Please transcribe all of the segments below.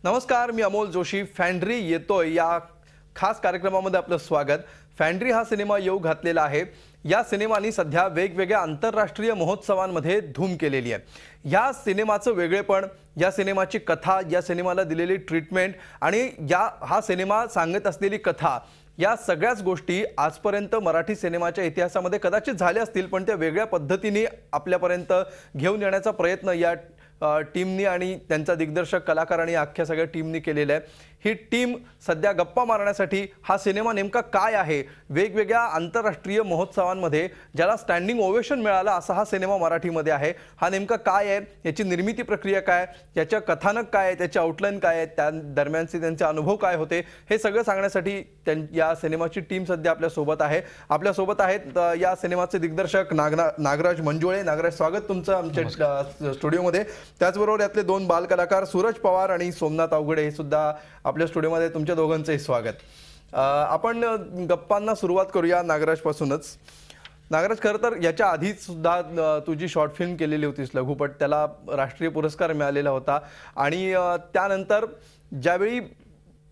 नमस्कार, मी अमोल जोशी. फॅन्ड्री येतोय या खास कार्यक्रमामध्ये आपलं स्वागत. फॅन्ड्री हा सिनेमा येऊ घातलेला आहे. या सिनेमाने सध्या वेगवेगळ्या आंतरराष्ट्रीय महोत्सवांमध्ये धूम केलेली आहे. या सिनेमाचं वेगळेपण, या सिनेमाची कथा, या सिनेमाला दिलेली ट्रीटमेंट आणि हा सिनेमा सांगत असलेली कथा, या सगळ्याच गोष्टी आजपर्यंत मराठी सिनेमाच्या इतिहासामध्ये कदाचित झाल्या असतील, पण त्या वेगळ्या पद्धतीने आपल्यापर्यंत घेऊन येण्याचा प्रयत्न या टीमनी आणि त्यांचा दिग्दर्शक कलाकारांनी अख्ख्या सगळ्या टीमनी केलेलं आहे. ही टीम सध्या गप्पा मारण्यासाठी हा सिनेमा नेमका काय आहे, वेगवेगळ्या आंतरराष्ट्रीय महोत्सवांमध्ये ज्याला स्टँडिंग ओवेशन मिळालं असा हा सिनेमा मराठीमध्ये आहे. हा नेमका काय आहे, याची निर्मिती प्रक्रिया काय, याच्या कथानक काय आहे, त्याचे आउटलाईन काय आहे, त्या दरम्यानचे त्यांचे अनुभव काय होते, हे सगळं सांगण्यासाठी या सिनेमाची टीम सध्या आपल्यासोबत आहे. आपल्यासोबत आहेत या सिनेमाचे दिग्दर्शक नागराज मंजुळे. नागराज, स्वागत तुमचं आमच्या स्टुडिओमध्ये. त्याचबरोबर यातले दोन बालकलाकार सूरज पवार आणि सोमनाथ अवघडे हे सुद्धा आपल्या स्टुडिओमध्ये. तुमच्या दोघांचंही स्वागत. आपण गप्पांना सुरुवात करूया नागराजपासूनच. नागराज, खरं तर याच्या आधीच सुद्धा तुझी शॉर्ट फिल्म केलेली होतीस, लघुपट, त्याला राष्ट्रीय पुरस्कार मिळालेला होता. आणि त्यानंतर ज्यावेळी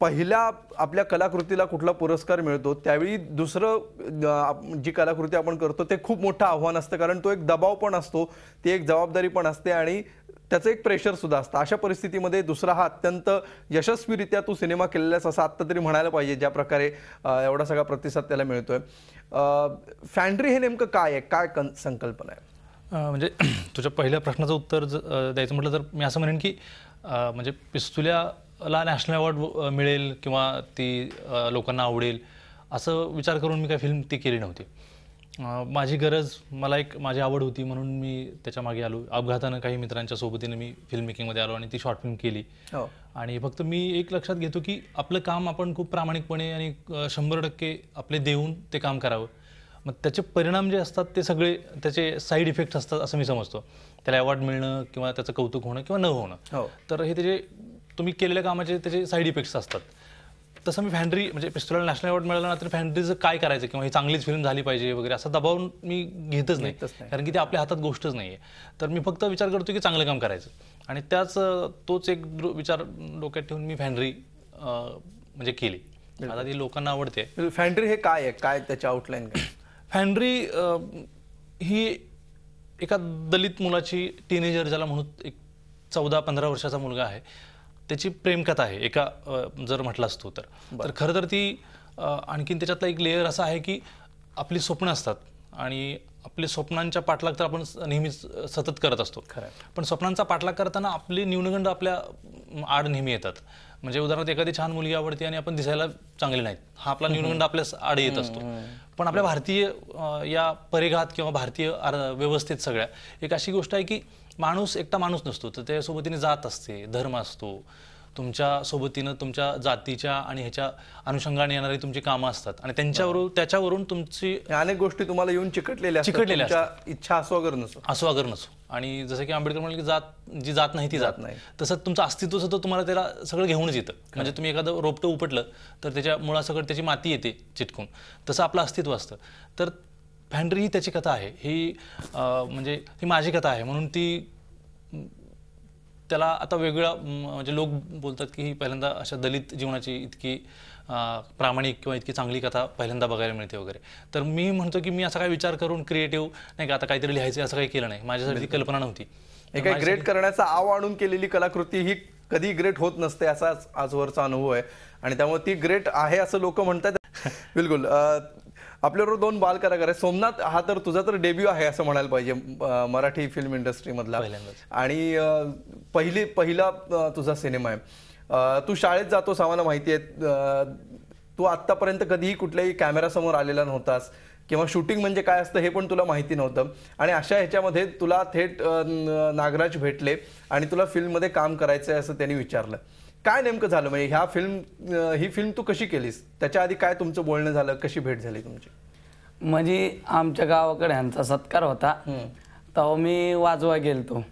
पहिल्या आपल्या कलाकृतीला कुठला पुरस्कार मिळतो, त्यावेळी दुसरं जी कलाकृती आपण करतो ते खूप मोठं आव्हान असतं, कारण तो एक दबाव पण असतो, ती एक जबाबदारी पण असते आणि त्याचं एक प्रेशर सुद्धा असतं. अशा परिस्थितीमध्ये दुसरा हा अत्यंत यशस्वीरित्या तू सिनेमा केलेलास असं आत्ता तरी म्हणायला पाहिजे, ज्या प्रकारे एवढा सगळा प्रतिसाद त्याला मिळतोय. फॅन्ड्री हे नेमकं काय आहे, काय संकल्पना आहे? म्हणजे तुझ्या पहिल्या प्रश्नाचं उत्तर द्यायचं म्हटलं तर मी असं म्हणेन की म्हणजे पिस्तुल्याला नॅशनल अवॉर्ड मिळेल किंवा ती लोकांना आवडेल असं विचार करून मी काय फिल्म ती केली नव्हती. माझी गरज, मला एक माझी आवड होती म्हणून मी त्याच्या मागे आलो. अपघातानं काही मित्रांच्या सोबतीने मी फिल्म मेकिंगमध्ये आलो आणि ती शॉर्ट फिल्म केली. आणि फक्त मी एक लक्षात घेतो की आपलं काम आपण खूप प्रामाणिकपणे आणि 100% आपले देऊन ते काम करावं. मग त्याचे परिणाम जे असतात ते सगळे त्याचे साईड इफेक्ट्स असतात असं मी समजतो. त्याला अवॉर्ड मिळणं किंवा त्याचं कौतुक होणं किंवा न होणं, तर हे त्याचे तुम्ही केलेल्या कामाचे त्याचे साईड इफेक्ट्स असतात. तसं मी फॅन्ड्री म्हणजे पिस्तुलाला नॅशनल अवॉर्ड मिळाला ना, तर फॅन्ड्रीचं काय करायचं किंवा ही चांगलीच फिल्म झाली पाहिजे वगैरे असा दबाव मी घेतच नाही, कारण की ते आपल्या हातात गोष्टच नाही आहे. तर मी फक्त विचार करतो की चांगलं काम करायचं आणि तोच एक विचार डोक्यात ठेवून मी फॅन्ड्री म्हणजे केली. आता ती लोकांना आवडते. फॅन्ड्री हे काय आहे, काय त्याची आउटलाईन काय? फॅन्ड्री ही एका दलित मुलाची, टीनेजर ज्याला म्हणून, एक 14-15 वर्षाचा मुलगा आहे, त्याची प्रेमकथा आहे एका, जर म्हटलं असतो तर खरं तर ती आणखीन त्याच्यातला एक लेअर असा आहे की आपली स्वप्न असतात आणि आपले स्वप्नांच्या पाठलाग तर आपण नेहमीच सतत करत असतो. पण स्वप्नांचा पाठलाग करताना आपली न्यूनगंड आपल्या आड नेहमी येतात. म्हणजे उदाहरणार्थ एखादी छान मुलगी आवडते आणि आपण दिसायला चांगले नाहीत, हा आपला न्यूनगंड आपल्या आड येत असतो. पण आपल्या भारतीय या परिघात किंवा भारतीय व्यवस्थेत सगळ्या एक अशी गोष्ट आहे की माणूस एकटा माणूस नसतो, तर त्यासोबतीने जात असते, धर्म असतो, तुमच्या सोबतीनं तुमच्या जातीच्या आणि ह्याच्या अनुषंगाने येणारी तुमची कामं असतात आणि त्याच्यावरून तुमची अनेक गोष्टी तुम्हाला येऊन चिकटलेल्या असतात, इच्छा असो अगर नसो. आणि जसं की आंबेडकर म्हणाले की जी जात नाही ती जात नाही, तसं तुमचं अस्तित्व सुद्धा तुम्हाला त्याला सगळं घेऊनच येतं. म्हणजे तुम्ही एखादं रोपटं उपटलं तर त्याच्या मुळासकट त्याची माती येते चिटकून, तसं आपलं अस्तित्व असतं. तर फॅन्ड्री ही त्याची कथा आहे, ही म्हणजे ही माझी कथा आहे म्हणून ती त्याला आता वेगळा, म्हणजे लोक बोलतात की ही पहिल्यांदा अशा दलित जीवनाची इतकी प्रामाणिक किंवा इतकी चांगली कथा पहिल्यांदा बघायला मिळते वगैरे. तर मी म्हणतो की मी असा काही विचार करून क्रिएटिव्ह नाही का आता काहीतरी लिहायचं असं काही केलं नाही, माझ्यासाठी ती कल्पना नव्हती. एका ग्रेट करण्याचा आव आणून केलेली कलाकृती ही कधी ग्रेट होत नसते, असाच आजवरचा अनुभव आहे आणि त्यामुळे ती ग्रेट आहे असं लोक म्हणतात. बिलकुल. आपल्याबरोबर दोन बालकलाकार आहेत. सोमनाथ, हा तर तुझा तर डेब्यू आहे असं म्हणायला पाहिजे मराठी फिल्म इंडस्ट्रीमधला आणि पहिला तुझा सिनेमा आहे. तू शाळेत जातोस, आम्हाला माहिती आहे. तू आत्तापर्यंत कधीही कुठल्याही कॅमेरासमोर आलेला नव्हतास किंवा शूटिंग म्हणजे काय असतं हे पण तुला माहिती नव्हतं आणि अशा ह्याच्यामध्ये तुला थेट नागराज भेटले आणि तुला फिल्ममध्ये काम करायचं आहे असं त्यांनी विचारलं. काय नेमकं झालं, म्हणजे ही फिल्म तू कशी केलीस, त्याच्या आधी काय तुमचं बोलणं झालं, कशी भेट झाली तुमची? म्हणजे आमच्या गावाकडे ह्यांचा सत्कार होता, तेव्हा मी वाजवा गेलतो.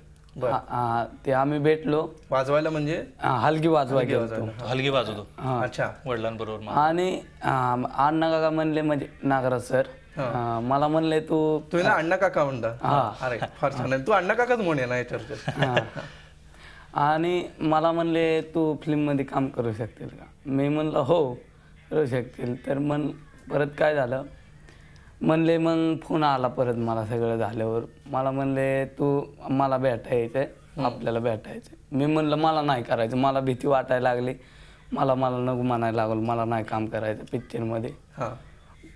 ते आम्ही भेटलो. वाजवायला म्हणजे हलगी वाजवा गेलतो. हलगी वाजवतो. अच्छा. वडिलांबरोबर. आणि अण्णा काका म्हणले, म्हणजे नागराज सर मला म्हणले तू ना अण्णा काका म्हणता. अरे फार छान, तू अण्णा काकाच म्हणे ना याच्यावर. आणि मला म्हणले तू फिल्ममध्ये काम करू शकतील का? मी म्हणलं हो करू शकतील. तर परत काय झालं, म्हणले मग फोन आला परत मला सगळं झाल्यावर. मला म्हणले तू मला भेटायचं आहे, आपल्याला भेटायचं. मी म्हणलं मला नाही करायचं, मला भीती वाटायला लागली, मला नको म्हणायला लागलो, मला नाही काम करायचं पिक्चरमध्ये.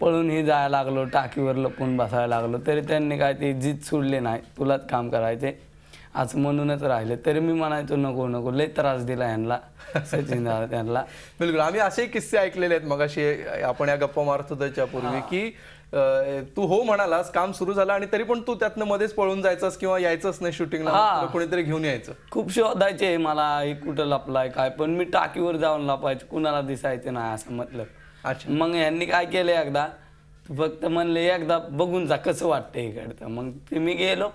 पळूनही जायला लागलो, टाकीवर लपून बसायला लागलो, तरी त्यांनी काय ते जिद सोडले नाही, तुलाच काम करायचे असं म्हणूनच राहिले. तरी मी म्हणायचो नको नको, लय त्रास दिला यांना, सचिन दादा त्यांना. बिलकुल, आम्ही असे किस्से ऐकलेले आहेत मगाशी आपण या गप्पा मारत होतो त्याच्यापूर्वी की तू हो म्हणालास, काम सुरू झालं आणि तरी पण तू त्यातनं मध्येच पळून जायचंस किंवा यायचंच नाही शूटिंगला, कोणीतरी घेऊन यायचं. खूप शोधायचे मला, हे कुठं लपलाय काय, पण मी टाकीवर जाऊन लपायचे, कुणाला दिसायचं नाही असं म्हटलं. मग यांनी काय केलं, एकदा फक्त म्हणले एकदा बघून जा कसं वाटतं इकडचं. मग ते मी गेलो.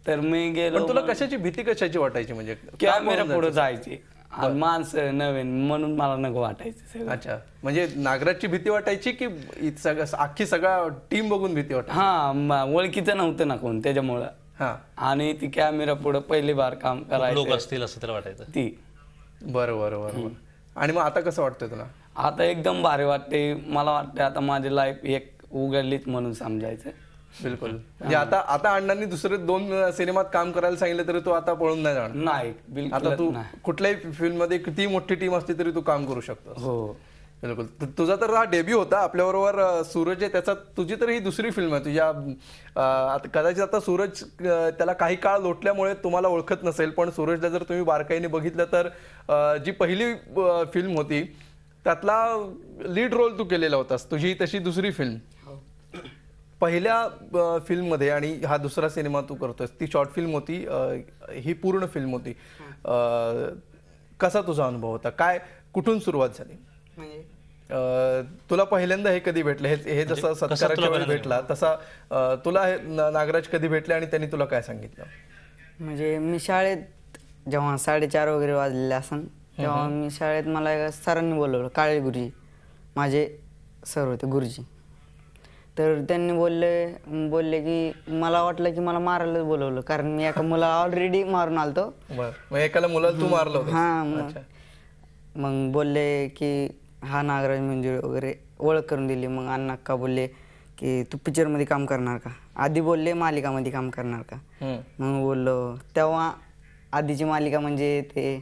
तर मी गेलो. तुला कशाची भीती कशाची वाटायची, म्हणजे कॅमेरा पुढे जायची आणि माणसं नवीन म्हणून मला नको वाटायचं. अच्छा, म्हणजे नागराजची भीती वाटायची की अख्खी सगळा टीम बघून भीती वाटायची? हा, ओळखीचं नव्हतं ना कोण त्याच्यामुळं. आणि ती कॅमेरा पुढे पहिली बार काम करायचं असतील असं त्याला वाटायचं ती. बरोबर. आणि मग आता कसं वाटतंय तुला? आता एकदम भारी वाटते. मला वाटतं आता माझी लाईफ एक उघडलीच म्हणून समजायचं. बिलकुल, म्हणजे आता अण्णांनी दुसरे 2 सिनेमात काम करायला सांगितलं तरी तू आता पळून नाही जाणार? नाही, बिलकुल. आता तू कुठल्याही फिल्म मध्ये किती मोठी टीम असली तरी तू काम करू शकतो. हो, बिलकुल. तुझा तर हा डेब्यू होता. आपल्याबरोबर सूरज आहे, त्याचा तुझी तर ही दुसरी फिल्म आहे तुझ्या. कदाचित आता सूरज त्याला काही काळ लोटल्यामुळे तुम्हाला ओळखत नसेल, पण सूरजला जर तुम्ही बारकाईने बघितलं तर जी पहिली फिल्म होती त्यातला लीड रोल तू केलेला होतास, तुझी तशी दुसरी फिल्म. पहिल्या फिल्ममध्ये आणि हा दुसरा सिनेमा तू करतोयस, ती शॉर्ट फिल्म होती, ही पूर्ण फिल्म होती. कसा तुझा अनुभव होता? काय, कुठून सुरुवात झाली? तुला पहिल्यांदा हे कधी भेटलं? हे जसं सत्काराच्या वेळी भेटला तसा तुला हे नागराज कधी भेटले आणि त्यांनी तुला काय सांगितलं? म्हणजे मी शाळेत जेव्हा 4:30 वगैरे वाजलेले असन तेव्हा मी शाळेत मला एका सरांनी बोलवलं, काळे गुरुजी, माझे सर होते गुरुजी. तर त्यांनी बोलले की मला वाटलं की मला मारायलाच बोलवलं, कारण मी एका मुला ऑलरेडी मारून आलतो. एकाला मुलाला तू मारलं होतं? हां. मग बोलले की हा नागराज मंजुळे वगैरे, ओळख करून दिली. मग अण्णा अक्का बोलले की तू पिक्चरमध्ये काम करणार का? आधी बोलले मालिकामध्ये काम करणार का? मग बोललो. तेव्हा आधीची मालिका म्हणजे ते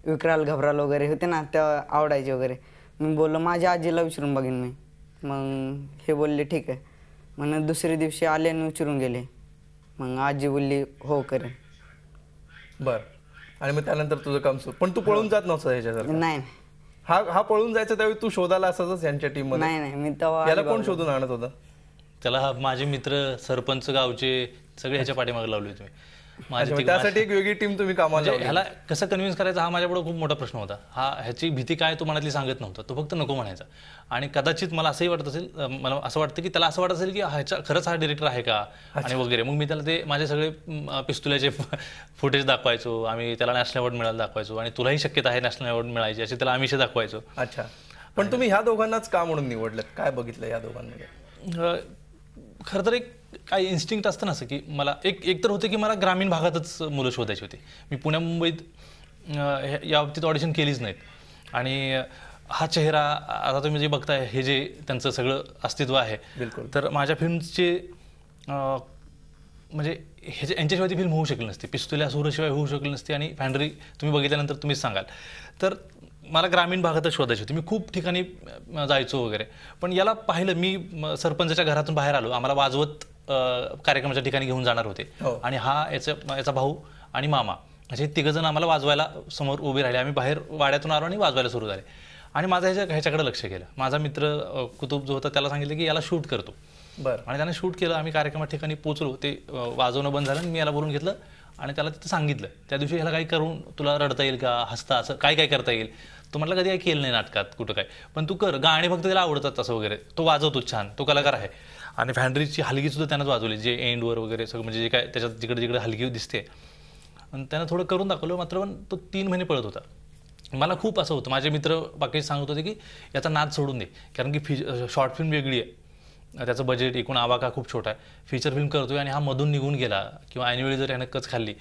विक्राल घबराल वगैरे होते ना, तेव्हा आवडायचे वगैरे. मी बोललो माझ्या आजीला विचारून बघीन मी. मग हे बोलले ठीक आहे. मग दुसऱ्या दिवशी आले आणि विचारून गेले. मग आजी बोलली हो करेन. बर. आणि मग त्यानंतर तुझं काम सुरू. पण तू पळून जात नव्हतं ह्याच्यासारखं? नाही. हा पळून जायचा त्यावेळी तू शोधायला असाच यांच्या टीम मध्ये? नाही, मी तेव्हा. याला कोण शोधून आणत होतं? त्याला माझे मित्र, सरपंच गावचे सगळे ह्याच्या पाठीमागे लावले तुम्ही. त्यासाठी एक वेगळी टीम तुम्ही कामाला ह्याला कसं कन्व्हिन्स करायचा हा माझ्यापुढे खूप मोठा प्रश्न होता. ह्याची भीती काय तो मनातली सांगत नव्हता, तो फक्त नको म्हणायचा. आणि कदाचित मला असंही वाटत असेल, मला असं वाटतं की त्याला असं वाटत असेल की ह्याच्या खरंच हा डिरेक्टर आहे का आणि वगैरे. मग मी त्याला ते माझे सगळे पिस्तुल्याचे फुटेज दाखवायचो, आम्ही त्याला नॅशनल अवॉर्ड मिळायला दाखवायचो आणि तुलाही शक्यता आहे नॅशनल अवॉर्ड मिळायची असे त्याला आम्ही दाखवायचो. अच्छा, पण तुम्ही ह्या दोघांनाच का म्हणून निवडलं? काय बघितलं या दोघांमध्ये? खरं तर एक काही इन्स्टिंक्ट असतं ना असं की मला एक तर होतं की मला ग्रामीण भागातच मुलं शोधायची होती. मी पुण्या मुंबईत या बाबतीत ऑडिशन केलीच नाहीत. आणि हा चेहरा आता तुम्ही जे बघताय, हे जे त्यांचं सगळं अस्तित्व आहे, तर माझ्या फिल्मचे म्हणजे यांच्याशिवाय ती फिल्म होऊ शकली नसती, पिस्तुल्या सूरशिवाय होऊ शकली नसती, आणि फॅन्ड्री तुम्ही बघितल्यानंतर तुम्हीच सांगाल. तर मला ग्रामीण भागातच शोधायची होती. मी खूप ठिकाणी जायचो वगैरे, पण याला पाहिलं. मी सरपंचाच्या घरातून बाहेर आलो, आम्हाला वाजवत कार्यक्रमाच्या ठिकाणी घेऊन जाणार होते. आणि हा याचा भाऊ आणि मामा असे 3 जण आम्हाला वाजवायला समोर उभे राहिले. आम्ही बाहेर वाड्यातून आलो आणि वाजवायला सुरू झाले. आणि माझा ह्याच्याकडे लक्ष गेलं. माझा मित्र कुतुब जो होता त्याला सांगितलं की याला शूट करतो. आणि त्याने शूट केलं. आम्ही कार्यक्रमात ठिकाणी पोहोचलो, ते वाजवणं बंद झालं. मी याला बोलून घेतलं आणि त्याला तिथं सांगितलं, त्या दिवशी ह्याला काही करून तुला रडता येईल का, हसता, असं काय करता येईल. तो म्हटलं कधी काही केलं नाही नाटकात कुठं काय, पण तू कर. गाणे फक्त त्याला आवडतात तसं वगैरे, तो वाजवतो छान, तो कलाकार आहे. आणि फॅन्ड्रीची हलगी सुद्धा त्यानंच वाजवली, जे एंडवर वगैरे सगळं, म्हणजे जे काय त्याच्यात जिकडे जिकडे हलगी दिसते. आणि त्यानं थोडं करून दाखवलं. मात्र पण तो 3 महिने पळत होता. मला खूप असं होतं, माझे मित्र बाकी सांगत होते की याचा नाद सोडून दे, कारण की शॉर्ट फिल्म वेगळी आहे, त्याचं बजेट एकूण आवाका खूप छोटा आहे, फीचर फिल्म करतोय आणि हा मधून निघून गेला किंवा ॲन्युअली जर यानं कच खाल्ली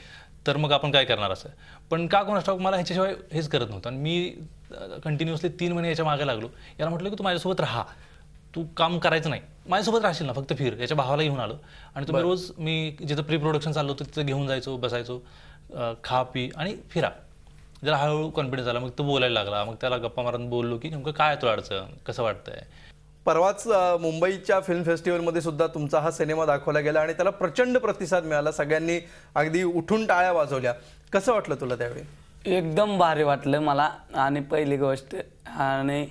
तर मग आपण काय करणार असं. पण का कोणास ठाऊक मला ह्याच्याशिवाय हेच करत नव्हतं आणि मी कंटिन्युअसली 3 महिने याच्या मागे लागलो. याला म्हटलं की तू माझ्यासोबत राहा, तू काम करायचं नाही, माझ्यासोबत राहशील ना, फक्त फिर. याच्या भावाला घेऊन आलो आणि तुम्ही रोज मी जिथं प्री प्रोडक्शन चाललं होतं तिथं घेऊन जायचो, बसायचो, खा पी आणि फिरा. जरा हळूहळू कॉन्फिडन्स आला, मग तो बोलायला लागला. मग त्याला गप्पा मारून बोललो की नेमकं काय तुला अडचण, कसं वाटतंय. परवाच मुंबईच्या फिल्म फेस्टिवलमध्ये सुद्धा तुमचा हा सिनेमा दाखवला गेला आणि त्याला प्रचंड प्रतिसाद मिळाला. सगळ्यांनी अगदी उठून टाळ्या वाजवल्या. कसं वाटलं तुला त्यावेळी? एकदम भारी वाटलं मला. आणि पहिली गोष्ट, आणि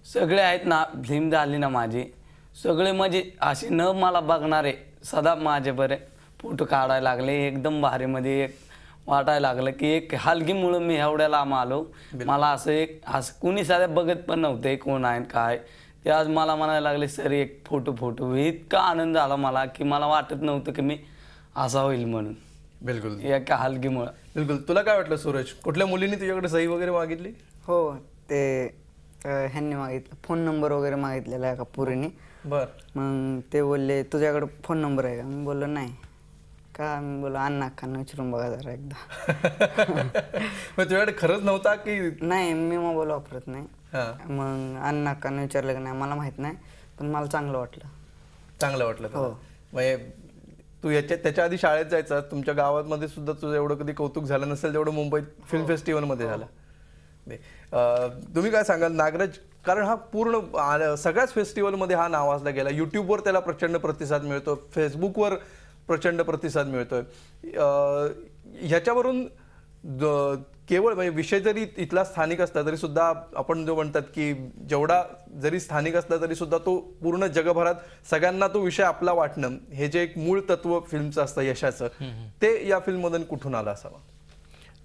सगळे आहेत ना, फिल्म झाली ना माझी, सगळे म्हणजे असे न मला बघणारे सदा माझे बरे फोटो काढायला लागले. एकदम भारीमध्ये एक वाटायला लागलं की एक हलगीमुळं मी एवढ्या लांब आलो. मला असं कुणी साध्या बघत पण नव्हते कोण आहे काय. ते आज मला म्हणायला लागले सर एक फोटो. इतका आनंद झाला मला की मला वाटत नव्हतं की मी असा होईल म्हणून. बिलकुल एका हलगीमुळं. बिलकुल. तुला काय वाटलं सूरज? कुठल्या मुलीने तुझ्याकडे सही वगैरे मागितली? हो, ते ह्यांनी मागितलं, फोन नंबर वगैरे मागितलेला एका पुरीने. बर. मग ते बोलले तुझ्याकडे फोन नंबर आहे का? मी बोललो नाही. का? मी बोललो अण्णा अक्कांना विचारून बघा जरा एकदा. मग तुझ्याकडे खरंच नव्हता की? नाही, मी मोबाईल वापरत नाही. हां. मग अण्णा अक्कांना विचारलं की नाही मला माहित नाही, पण मला चांगलं वाटलं. चांगलं वाटलं तुला? हो. म्हणजे तू त्याच्या आधी शाळेत जायचा, तुमच्या गावामध्ये सुद्धा तुझं एवढं कधी कौतुक झालं नसेल तेवढं मुंबईत फिल्म फेस्टिवलमध्ये झालं. तुम्ही काय सांगाल नागराज? कारण हा पूर्ण सगळ्याच फेस्टिवलमध्ये हा नावाजला गेला. युट्यूबवर त्याला प्रचंड प्रतिसाद मिळतो, फेसबुकवर प्रचंड प्रतिसाद मिळतोय. ह्याच्यावरून केवळ म्हणजे विषय जरी इथला स्थानिक असला तरी सुद्धा आपण जो म्हणतात की जेवढा जरी स्थानिक असला तरी सुद्धा तो पूर्ण जगभरात सगळ्यांना तो विषय आपला वाटणं, हे जे एक मूळ तत्व फिल्मचं असतं यशाचं, ते या फिल्ममधून कुठून आलं असावं?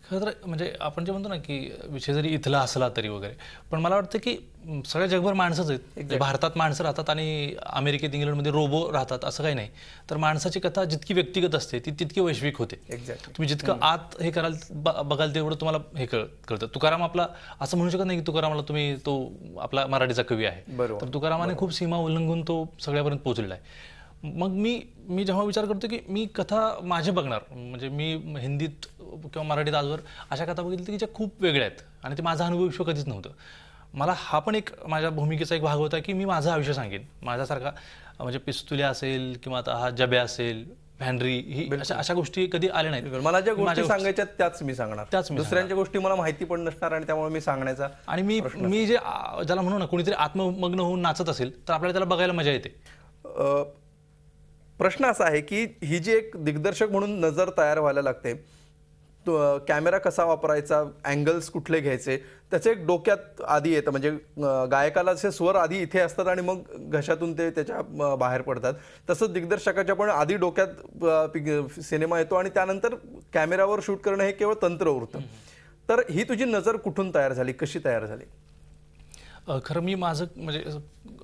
खरं तर म्हणजे आपण जे म्हणतो ना की विषय जरी इथला असला तरी वगैरे, पण मला वाटतं की सगळ्या जगभर माणसंच आहेत. म्हणजे भारतात माणसं राहतात आणि अमेरिकेत इंग्लंडमध्ये रोबो राहतात असं काही नाही. तर माणसाची कथा जितकी व्यक्तिगत असते ती तितकी वैश्विक होते. तुम्ही जितकं आत हे कराल बघाल तेवढं तुम्हाला हे कळतं. तुकाराम आपला असं म्हणू शकत नाही की तुकारामाला तुम्ही तो आपला मराठीचा कवी आहे, तर तुकारामाने खूप सीमा उल्लंघून तो सगळ्यापर्यंत पोहोचलेला आहे. मग मी जेव्हा विचार करतो की मी कथा माझे बघणार, म्हणजे मी हिंदीत किंवा मराठीत आजवर अशा कथा बघितल्या की ज्या खूप वेगळ्या आहेत आणि ते माझा अनुभव विश्व कधीच नव्हतं. मला हा पण एक माझ्या भूमिकेचा एक भाग होता की मी माझं आयुष्य सांगेन माझ्यासारखा. म्हणजे पिस्तुल्या असेल किंवा आता हा जब्या असेल, फॅन्ड्री, ही अशा गोष्टी कधी आल्या नाहीत. मला ज्या गोष्टी सांगायच्या त्याच मी सांगणार, त्याच दुसऱ्यांच्या गोष्टी मला माहिती पण नसणार आणि त्यामुळे मी सांगण्याचा. आणि मी जे ज्याला म्हणू ना, कोणीतरी आत्ममग्न होऊन नाचत असेल तर आपल्याला त्याला बघायला मजा येते. प्रश्न असा आहे की ही जी एक दिग्दर्शक म्हणून नजर तयार व्हायला लागते, कॅमेरा कसा वापरायचा, अँगल्स कुठले घ्यायचे, त्याचे एक डोक्यात आधी येतं. म्हणजे गायकाला असे स्वर आधी इथे असतात आणि मग घशातून ते त्याच्या बाहेर पडतात. तसंच दिग्दर्शकाच्या पण आधी डोक्यात सिनेमा येतो आणि त्यानंतर कॅमेरावर शूट करणं हे केवळ तंत्र उरतं. तर ही तुझी नजर कुठून तयार झाली, कशी तयार झाली? खरं मी माझं म्हणजे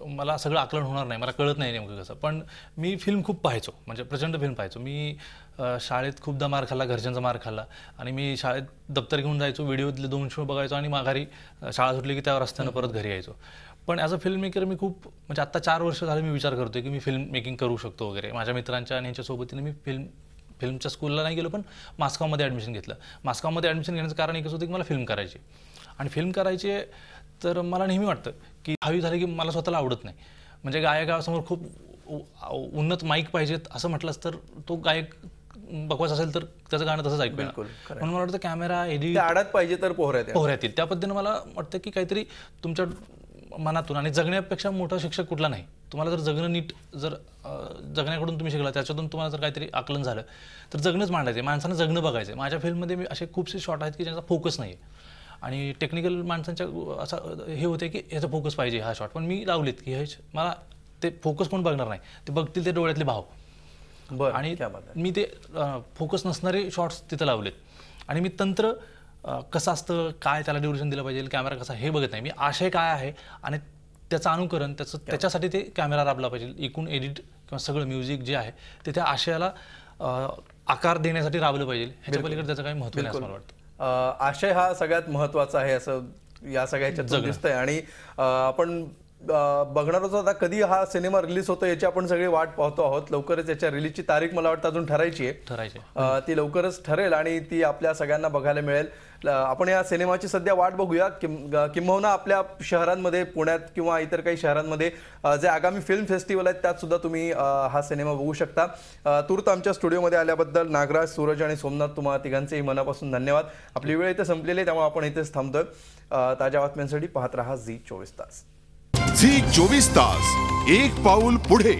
मला सगळं आकलन होणार नाही, मला कळत नाही नेमकं कसं. पण मी फिल्म खूप पाहायचो, म्हणजे प्रचंड फिल्म पाहायचो. मी शाळेत खूपदा मार खाल्ला, घरच्यांचा मार खाल्ला. आणि मी शाळेत दप्तर घेऊन जायचो, व्हिडिओतले 2 शो बघायचो आणि माघारी शाळा सुटली की त्या रस्त्यानं परत घरी यायचो. पण ॲज अ फिल्म मेकर मी खूप म्हणजे आत्ता 4 वर्ष झाले मी विचार करतोय की मी फिल्म मेकिंग करू शकतो वगैरे. माझ्या मित्रांच्या आणि ह्यांच्या सोबतीने मी फिल्मच्या स्कूलला नाही गेलो, पण मास्कॉमध्ये ॲडमिशन घेतलं. मास्कॉमध्ये ॲडमिशन घेण्याचं कारण एकच होतं की मला फिल्म करायची. आणि फिल्म करायची तर मला नेहमी वाटतं की 10वी झाली की मला स्वतःला आवडत नाही. म्हणजे गायकासमोर खूप उन्नत माईक पाहिजेत असं म्हटलंच तर तो गायक बकवास असेल तर त्याचं गाणं तसंच ऐकू. म्हणून मला वाटतं कॅमेरा एडिट आडात पाहिजे तर पोहऱ्यात येतील. त्या पद्धतीनं मला वाटतं की काहीतरी तुमच्या मनातून, आणि जगण्यापेक्षा मोठा शिक्षक कुठला नाही. तुम्हाला जर जगणं नीट, जर जगण्याकडून तुम्ही शिकला, त्याच्यातून तुम्हाला जर काहीतरी आकलन झालं तर जगणंच मांडायचं, माणसानं जगणं बघायचं. माझ्या फिल्ममध्ये मी असे खूपसे शॉट आहेत की ज्यांचा फोकस नाही आहे आणि टेक्निकल माणसांच्या असं हे होते की ह्याचा फोकस पाहिजे हा शॉट, पण मी लावलेत की हे मला ते फोकस कोण बघणार नाही, ते बघतील ते डोळ्यातले भाव. आणि मी ते फोकस नसणारे शॉट्स तिथं लावलेत. आणि मी तंत्र कसं असतं, काय त्याला ड्युरेशन दिलं पाहिजे, कॅमेरा कसा, हे बघत नाही. मी आशय काय आहे आणि त्याचं अनुकरण, त्याच्यासाठी ते कॅमेरा राबला पाहिजे. एकूण एडिट किंवा सगळं म्युझिक जे आहे ते त्या आशयाला आकार देण्यासाठी राबलं पाहिजे. ह्याच्या पलीकडे त्याचं काही महत्त्व नाही असं मला वाटतं. आशय हा सगळ्यात महत्त्वाचा आहे असं या सगळ्या ह्याच्यात दिसतंय. आणि आपण बघणार होतो आता कधी हा सिनेमा रिलीज होतो याची आपण सगळी वाट पाहतो आहोत. लवकरच याच्या रिलीजची तारीख मला वाटतं अजून ठरायची आहे. ठरायचे. ती लवकरच ठरेल आणि ती आपल्या सगळ्यांना बघायला मिळेल. आपण या सिनेमाची सध्या वाट बघूया. किंबहुना आपल्या शहरांमध्ये, पुण्यात किंवा इतर काही शहरांमध्ये जे आगामी फिल्म फेस्टिवल आहेत त्यात सुद्धा तुम्ही हा सिनेमा बघू शकता. तूर्त आमच्या स्टुडिओमध्ये आल्याबद्दल नागराज, सूरज आणि सोमनाथ, तुम्हाला तिघांचेही मनापासून धन्यवाद. आपली वेळ इथे संपलेली आहे, त्यामुळे आपण इथेच थांबतोय. ताज्या बातम्यांसाठी पाहत रहा झी 24 तास. झी 24 तास, एक पाऊल पुढे.